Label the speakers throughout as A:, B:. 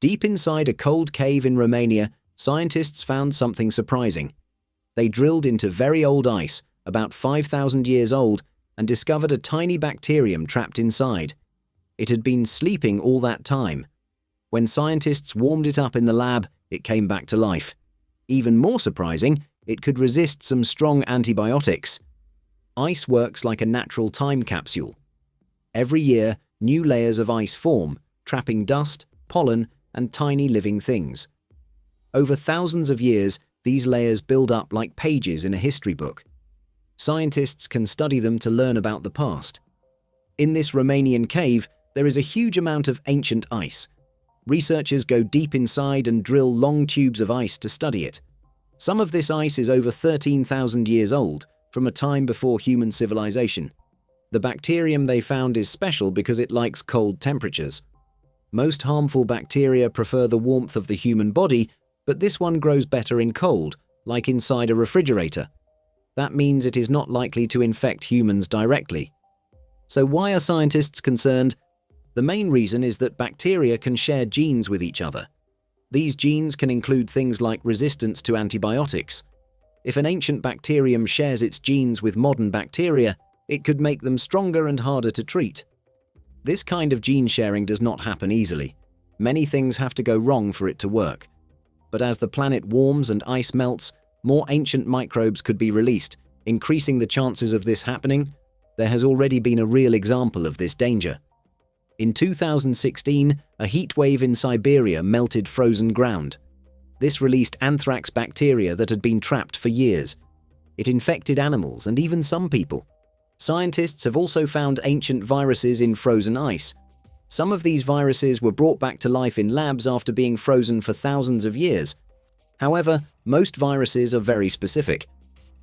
A: Deep inside a cold cave in Romania, scientists found something surprising. They drilled into very old ice, about 5,000 years old, and discovered a tiny bacterium trapped inside. It had been sleeping all that time. When scientists warmed it up in the lab, it came back to life. Even more surprising, it could resist some strong antibiotics. Ice works like a natural time capsule. Every year, new layers of ice form, trapping dust, pollen, and tiny living things. Over thousands of years, these layers build up like pages in a history book. Scientists can study them to learn about the past. In this Romanian cave, there is a huge amount of ancient ice. Researchers go deep inside and drill long tubes of ice to study it. Some of this ice is over 13,000 years old, from a time before human civilization. The bacterium they found is special because it likes cold temperatures. Most harmful bacteria prefer the warmth of the human body, but this one grows better in cold, like inside a refrigerator. That means it is not likely to infect humans directly. So why are scientists concerned? The main reason is that bacteria can share genes with each other. These genes can include things like resistance to antibiotics. If an ancient bacterium shares its genes with modern bacteria, it could make them stronger and harder to treat. This kind of gene sharing does not happen easily. Many things have to go wrong for it to work. But as the planet warms and ice melts, more ancient microbes could be released, increasing the chances of this happening. There has already been a real example of this danger. In 2016, a heat wave in Siberia melted frozen ground. This released anthrax bacteria that had been trapped for years. It infected animals and even some people. Scientists have also found ancient viruses in frozen ice. Some of these viruses were brought back to life in labs after being frozen for thousands of years. However, most viruses are very specific.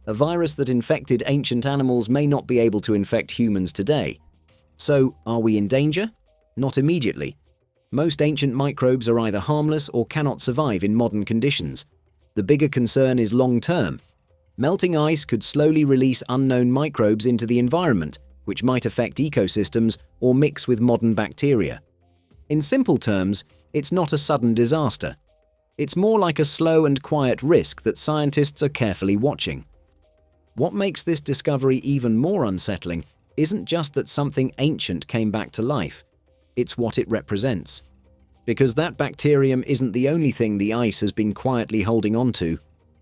A: A virus that infected ancient animals may not be able to infect humans today. So, are we in danger? Not immediately. Most ancient microbes are either harmless or cannot survive in modern conditions. The bigger concern is long-term. Melting ice could slowly release unknown microbes into the environment, which might affect ecosystems or mix with modern bacteria. In simple terms, it's not a sudden disaster. It's more like a slow and quiet risk that scientists are carefully watching. What makes this discovery even more unsettling isn't just that something ancient came back to life. It's what it represents. Because that bacterium isn't the only thing the ice has been quietly holding on to.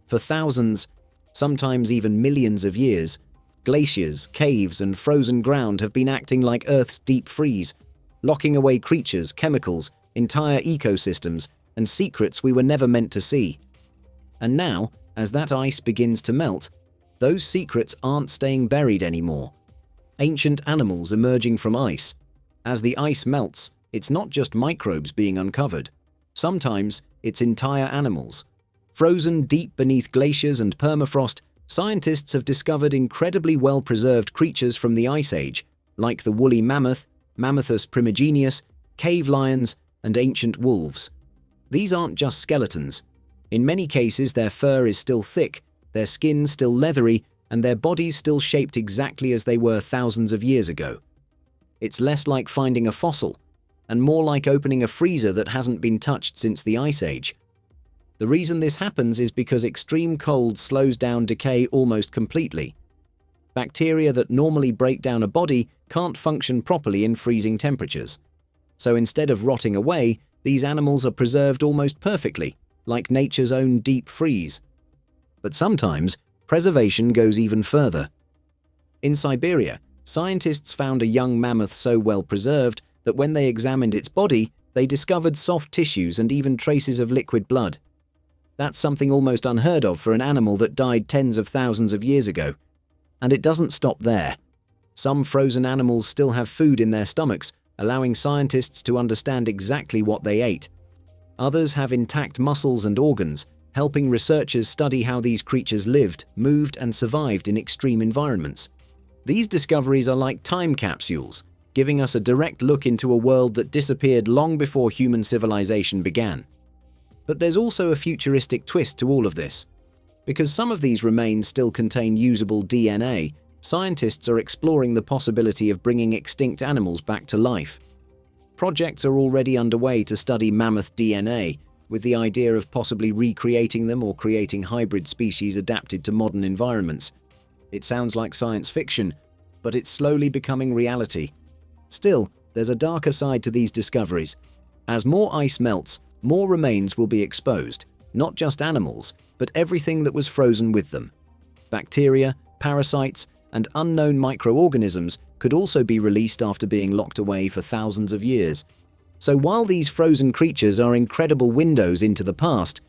A: For thousands, sometimes even millions of years, glaciers, caves, and frozen ground have been acting like Earth's deep freeze, locking away creatures, chemicals, entire ecosystems, and secrets we were never meant to see. And now, as that ice begins to melt, those secrets aren't staying buried anymore. Ancient animals emerging from ice. As the ice melts, it's not just microbes being uncovered. Sometimes, it's entire animals. Frozen deep beneath glaciers and permafrost, scientists have discovered incredibly well-preserved creatures from the Ice Age, like the woolly mammoth, Mammuthus primigenius, cave lions, and ancient wolves. These aren't just skeletons. In many cases, their fur is still thick, their skin still leathery, and their bodies still shaped exactly as they were thousands of years ago. It's less like finding a fossil, and more like opening a freezer that hasn't been touched since the Ice Age. The reason this happens is because extreme cold slows down decay almost completely. Bacteria that normally break down a body can't function properly in freezing temperatures. So instead of rotting away, these animals are preserved almost perfectly, like nature's own deep freeze. But sometimes, preservation goes even further. In Siberia, scientists found a young mammoth so well preserved that when they examined its body, they discovered soft tissues and even traces of liquid blood. That's something almost unheard of for an animal that died tens of thousands of years ago. And it doesn't stop there. Some frozen animals still have food in their stomachs, allowing scientists to understand exactly what they ate. Others have intact muscles and organs, helping researchers study how these creatures lived, moved, and survived in extreme environments. These discoveries are like time capsules, giving us a direct look into a world that disappeared long before human civilization began. But there's also a futuristic twist to all of this. Because some of these remains still contain usable DNA, scientists are exploring the possibility of bringing extinct animals back to life. Projects are already underway to study mammoth DNA, with the idea of possibly recreating them or creating hybrid species adapted to modern environments. It sounds like science fiction, but it's slowly becoming reality. Still, there's a darker side to these discoveries. As more ice melts, more remains will be exposed, not just animals, but everything that was frozen with them. Bacteria, parasites, and unknown microorganisms could also be released after being locked away for thousands of years. So while these frozen creatures are incredible windows into the past,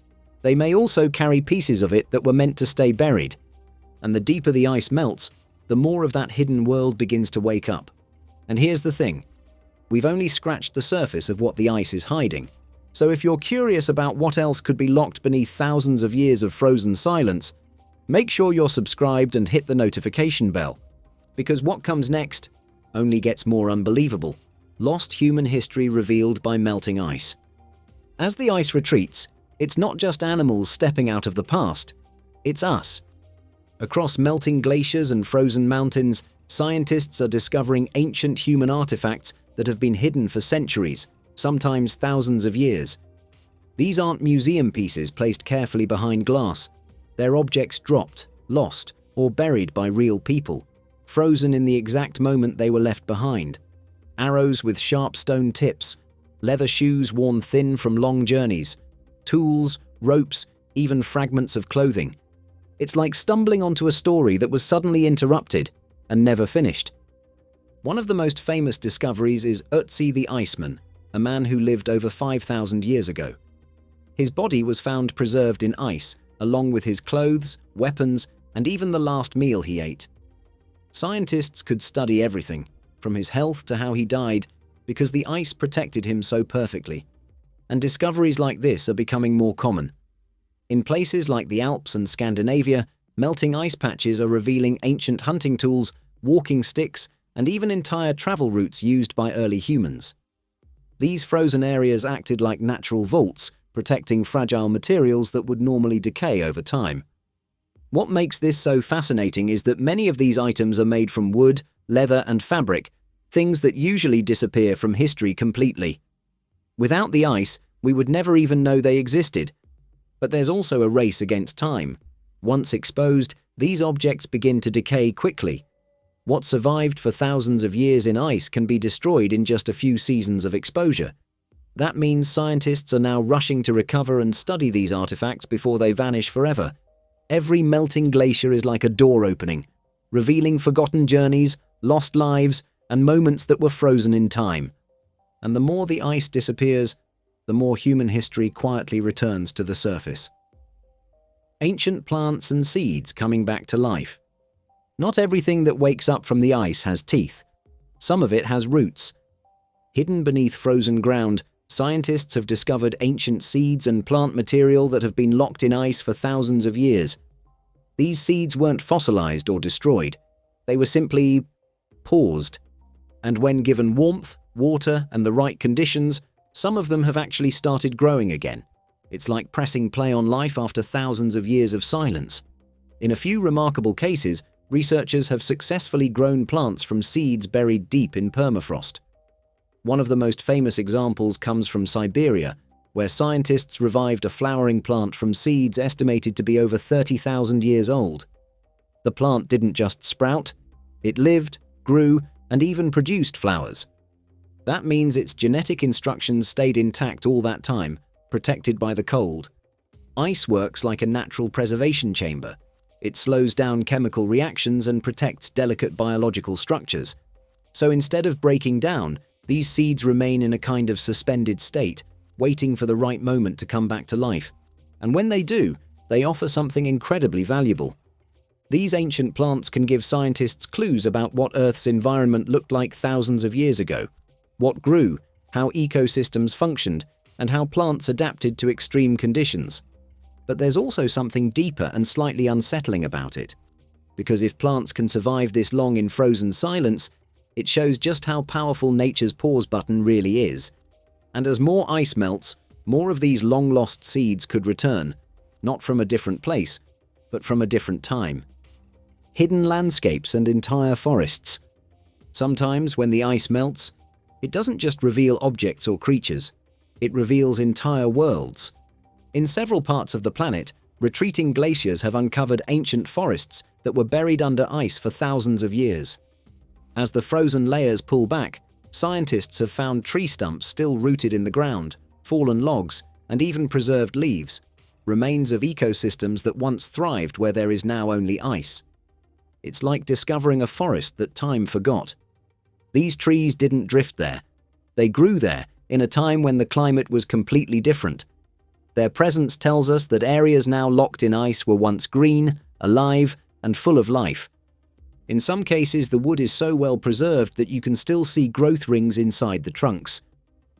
A: they may also carry pieces of it that were meant to stay buried. And the deeper the ice melts, the more of that hidden world begins to wake up. And here's the thing. We've only scratched the surface of what the ice is hiding. So if you're curious about what else could be locked beneath thousands of years of frozen silence, make sure you're subscribed and hit the notification bell. Because what comes next only gets more unbelievable. Lost human history revealed by melting ice. As the ice retreats, it's not just animals stepping out of the past, it's us. Across melting glaciers and frozen mountains, scientists are discovering ancient human artifacts that have been hidden for centuries, sometimes thousands of years. These aren't museum pieces placed carefully behind glass. They're objects dropped, lost, or buried by real people, frozen in the exact moment they were left behind. Arrows with sharp stone tips, leather shoes worn thin from long journeys, tools, ropes, even fragments of clothing. It's like stumbling onto a story that was suddenly interrupted and never finished. One of the most famous discoveries is Ötzi the Iceman, a man who lived over 5,000 years ago. His body was found preserved in ice, along with his clothes, weapons, and even the last meal he ate. Scientists could study everything, from his health to how he died, because the ice protected him so perfectly. And discoveries like this are becoming more common. In places like the Alps and Scandinavia, melting ice patches are revealing ancient hunting tools, walking sticks, and even entire travel routes used by early humans. These frozen areas acted like natural vaults, protecting fragile materials that would normally decay over time. What makes this so fascinating is that many of these items are made from wood, leather, and fabric, things that usually disappear from history completely. Without the ice, we would never even know they existed. But there's also a race against time. Once exposed, these objects begin to decay quickly. What survived for thousands of years in ice can be destroyed in just a few seasons of exposure. That means scientists are now rushing to recover and study these artifacts before they vanish forever. Every melting glacier is like a door opening, revealing forgotten journeys, lost lives, and moments that were frozen in time. And the more the ice disappears, the more human history quietly returns to the surface. Ancient plants and seeds coming back to life. Not everything that wakes up from the ice has teeth. Some of it has roots. Hidden beneath frozen ground, scientists have discovered ancient seeds and plant material that have been locked in ice for thousands of years. These seeds weren't fossilized or destroyed. They were simply paused. And when given warmth, water, and the right conditions, some of them have actually started growing again. It's like pressing play on life after thousands of years of silence. In a few remarkable cases, researchers have successfully grown plants from seeds buried deep in permafrost. One of the most famous examples comes from Siberia, where scientists revived a flowering plant from seeds estimated to be over 30,000 years old. The plant didn't just sprout, it lived, grew, and even produced flowers. That means its genetic instructions stayed intact all that time, protected by the cold. Ice works like a natural preservation chamber. It slows down chemical reactions and protects delicate biological structures. So instead of breaking down, these seeds remain in a kind of suspended state, waiting for the right moment to come back to life. And when they do, they offer something incredibly valuable. These ancient plants can give scientists clues about what Earth's environment looked like thousands of years ago, what grew, how ecosystems functioned, and how plants adapted to extreme conditions. But there's also something deeper and slightly unsettling about it. Because if plants can survive this long in frozen silence, it shows just how powerful nature's pause button really is. And as more ice melts, more of these long-lost seeds could return, not from a different place, but from a different time. Hidden landscapes and entire forests. Sometimes, when the ice melts, It doesn't just reveal objects or creatures, it reveals entire worlds. In several parts of the planet, retreating glaciers have uncovered ancient forests that were buried under ice for thousands of years. As the frozen layers pull back, scientists have found tree stumps still rooted in the ground, fallen logs, and even preserved leaves, remains of ecosystems that once thrived where there is now only ice. It's like discovering a forest that time forgot. These trees didn't drift there. They grew there in a time when the climate was completely different. Their presence tells us that areas now locked in ice were once green, alive, and full of life. In some cases, the wood is so well preserved that you can still see growth rings inside the trunks.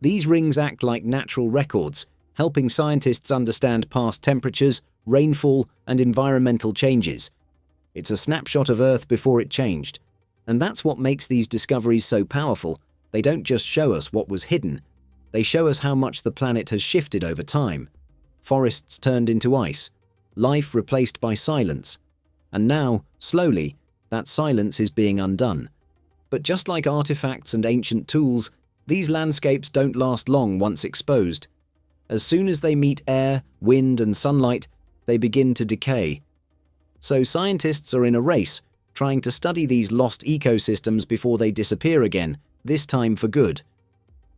A: These rings act like natural records, helping scientists understand past temperatures, rainfall, and environmental changes. It's a snapshot of Earth before it changed. And that's what makes these discoveries so powerful. They don't just show us what was hidden, they show us how much the planet has shifted over time. Forests turned into ice, life replaced by silence. And now, slowly, that silence is being undone. But just like artifacts and ancient tools, these landscapes don't last long once exposed. As soon as they meet air, wind, and sunlight, they begin to decay. So scientists are in a race, trying to study these lost ecosystems before they disappear again, this time for good.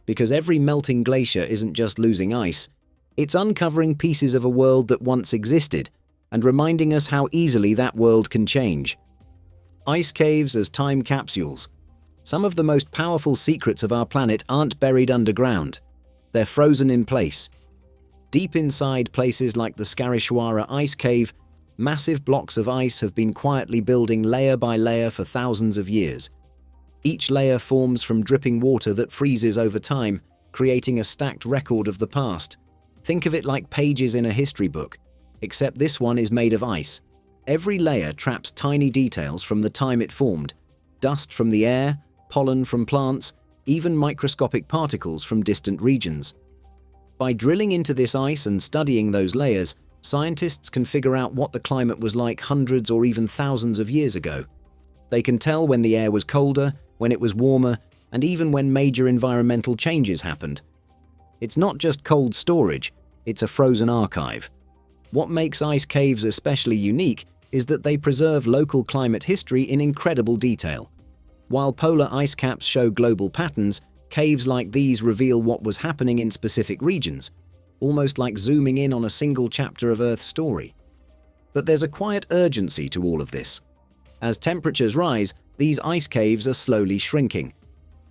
A: Because every melting glacier isn't just losing ice, it's uncovering pieces of a world that once existed, and reminding us how easily that world can change. Ice caves as time capsules. Some of the most powerful secrets of our planet aren't buried underground. They're frozen in place. Deep inside places like the Scarishwara Ice Cave, massive blocks of ice have been quietly building layer by layer for thousands of years. Each layer forms from dripping water that freezes over time, creating a stacked record of the past. Think of it like pages in a history book, except this one is made of ice. Every layer traps tiny details from the time it formed: dust from the air, pollen from plants, even microscopic particles from distant regions. By drilling into this ice and studying those layers, scientists can figure out what the climate was like hundreds or even thousands of years ago. They can tell when the air was colder, when it was warmer, and even when major environmental changes happened. It's not just cold storage, it's a frozen archive. What makes ice caves especially unique is that they preserve local climate history in incredible detail. While polar ice caps show global patterns, caves like these reveal what was happening in specific regions, almost like zooming in on a single chapter of Earth's story. But there's a quiet urgency to all of this. As temperatures rise, these ice caves are slowly shrinking.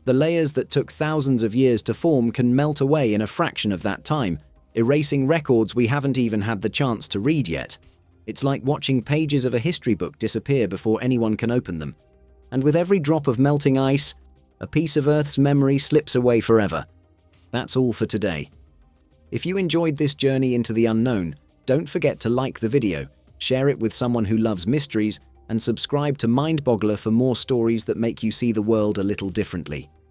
A: The layers that took thousands of years to form can melt away in a fraction of that time, erasing records we haven't even had the chance to read yet. It's like watching pages of a history book disappear before anyone can open them. And with every drop of melting ice, a piece of Earth's memory slips away forever. That's all for today. If you enjoyed this journey into the unknown, don't forget to like the video, share it with someone who loves mysteries, and subscribe to Mind Boggler for more stories that make you see the world a little differently.